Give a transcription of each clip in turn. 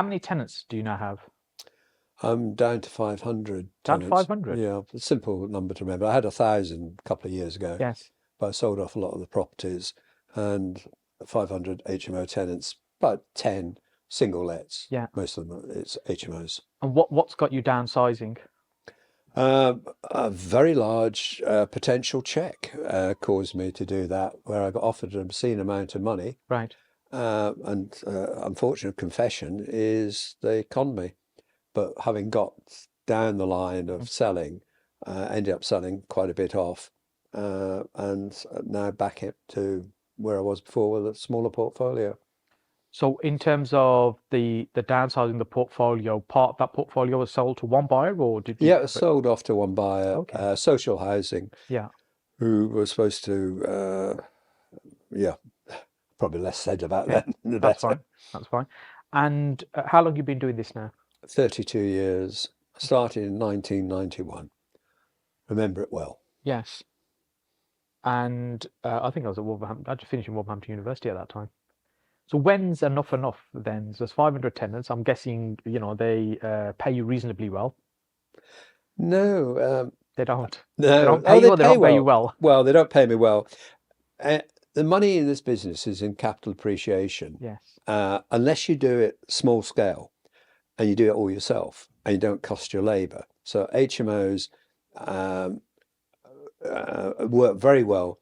How many tenants do you now have? I'm down to 500 Down to tenants. 500. Yeah, a simple number to remember. I had 1,000 a couple of years ago, Yes. but I sold off a lot of the properties and 500 HMO tenants, but 10 single lets. Yeah. Most of them, it's HMOs. And what's got you downsizing? A very large potential check caused me to do that, where I got offered an obscene amount of money. Right. And unfortunate confession is they conned me. But having got down the line Mhm. of selling, ended up selling quite a bit off, and now back it to where I was before with a smaller portfolio. So in terms of the downsizing the portfolio, part of that portfolio was sold to one buyer, or did you Yeah, it was have it? sold off to one buyer, Okay. social housing, Yeah. who was supposed to, yeah, probably less said about Okay. them, the That's better. fine. That's fine. And how long you been doing this now? 32 years. I Okay. started in 1991. Remember it well. Yes. And I think I was at Wolverhampton. I just finished in Wolverhampton University at that time. So when's enough then? So there's 500 tenants. I'm guessing, they pay you reasonably well. No, They don't. They no. don't pay Oh, you they or they pay don't pay you well. well. Well, they don't pay me well. Uh, the money in this business is in capital appreciation, Yes. unless you do it small scale and you do it all yourself and you don't cost your labour. So HMOs um, work very well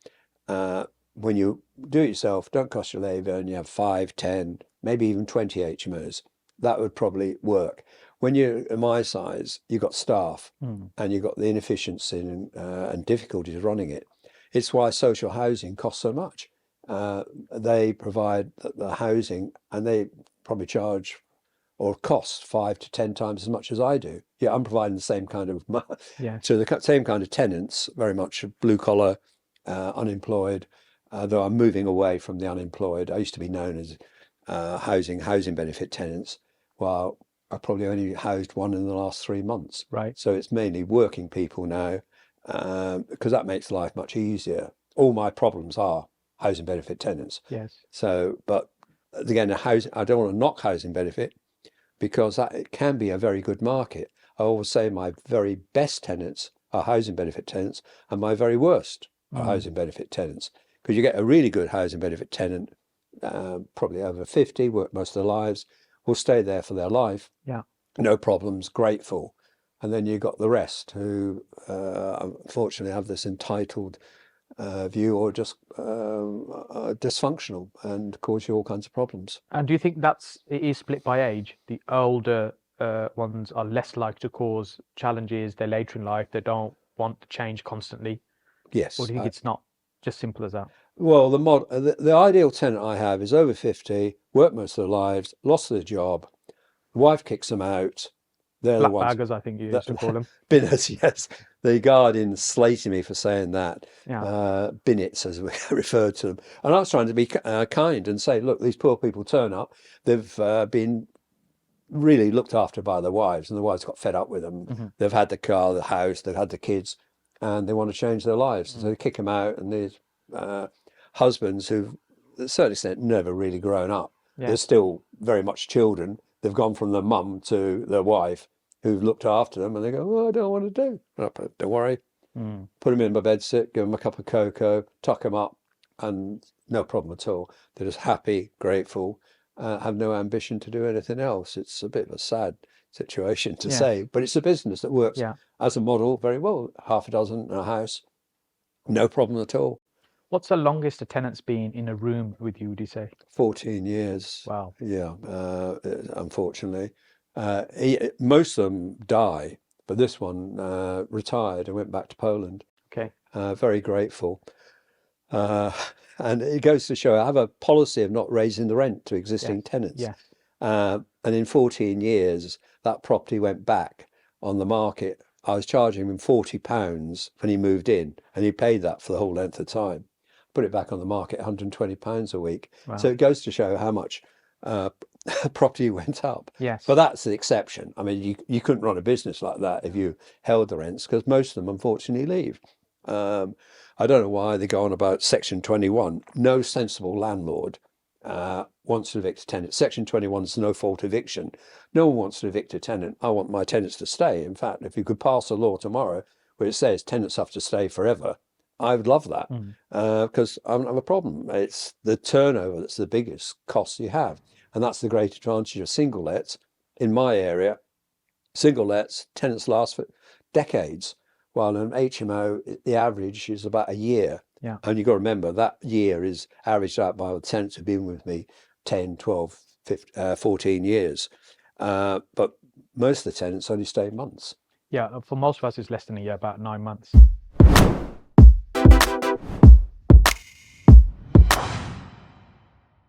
when you do it yourself, don't cost your labour, and you have 5, 10, maybe even 20 HMOs. That would probably work. When you're my size, you've got staff Hmm. and you've got the inefficiency and difficulties running it. It's why social housing costs so much. They provide the housing and they probably charge or cost 5 to 10 times as much as I do. Yeah, I'm providing the same kind of Yes. to the same kind of tenants, very much blue collar, unemployed. Though I'm moving away from the unemployed. I used to be known as housing benefit tenants. Well, I probably only housed one in the last 3 months. Right. So it's mainly working people now, because that makes life much easier. All my problems are housing benefit tenants. Yes. So, but again, I don't want to knock housing benefit because that it can be a very good market. I always say my very best tenants are housing benefit tenants, and my very worst are Hmm. housing benefit tenants. Because you get a really good housing benefit tenant, probably over 50, work most of their lives, will stay there for their life, Yeah. no problems, grateful. And then you've got the rest who unfortunately have this entitled view, or just dysfunctional and cause you all kinds of problems. And do you think it is split by age? The older ones are less likely to cause challenges. They're later in life. They don't want to change constantly. Or Yes. do you think it's not just simple as that? Well, the ideal tenant I have is over 50, worked most of their lives, lost their job, the wife kicks them out. They're the Flat ones baggers, I think you that used to call them. binners, yes. The Guardian slated me for saying that. Yeah. Binnets, as we referred to them. And I was trying to be kind and say, look, these poor people turn up. They've been really looked after by their wives, and the wives got fed up with them. Hmm. They've had the car, the house, they've had the kids, and they want to change their lives. So Mm. they kick them out, and these husbands who've, to a certain extent, never really grown up. They're Yes. still very much children. They've gone from their mum to their wife, who've looked after them, and they go, "Well, I don't want to do." Don't worry. Mm. Put them in my bed sit, give them a cup of cocoa, tuck them up, and no problem at all. They're just happy, grateful, have no ambition to do anything else. It's a bit of a sad situation to say, Yes. but it's a business that works Yeah. as a model very well. Half a dozen in a house, no problem at all. What's the longest a tenant's been in a room with you, would you say? 14 years, Wow. yeah, unfortunately. Most of them die, but this one retired and went back to Poland. Okay. Very grateful. Uh, and it goes to show I have a policy of not raising the rent to Yes. existing tenants. Yes. And in 14 years, that property went back on the market. I was charging him £40 when he moved in, and he paid that for the whole length of time. Put it back on the market, £120 a week. So Wow. it goes to show how much uh, property went up. But Yes. that's the exception. I mean, you couldn't run a business like that if you held the rents, because most of them unfortunately leave. Um, I don't know why they go on about Section 21. No sensible landlord wants to evict a tenant. Section 21 is no fault eviction. No one wants to evict a tenant. I want my tenants to stay. In fact, if you could pass a law tomorrow where it says tenants have to stay forever, I would love that, because I don't have a problem. It's the turnover that's the biggest cost you have. And that's the great advantage of single lets. In my area, single lets, tenants last for decades, while an HMO, the average is about a year. Yeah. And you've got to remember that year is averaged out by the tenants who've been with me 10, 12, 15, 14 years. But most of the tenants only stay months. Yeah, for most of us, it's less than a year, about 9 months.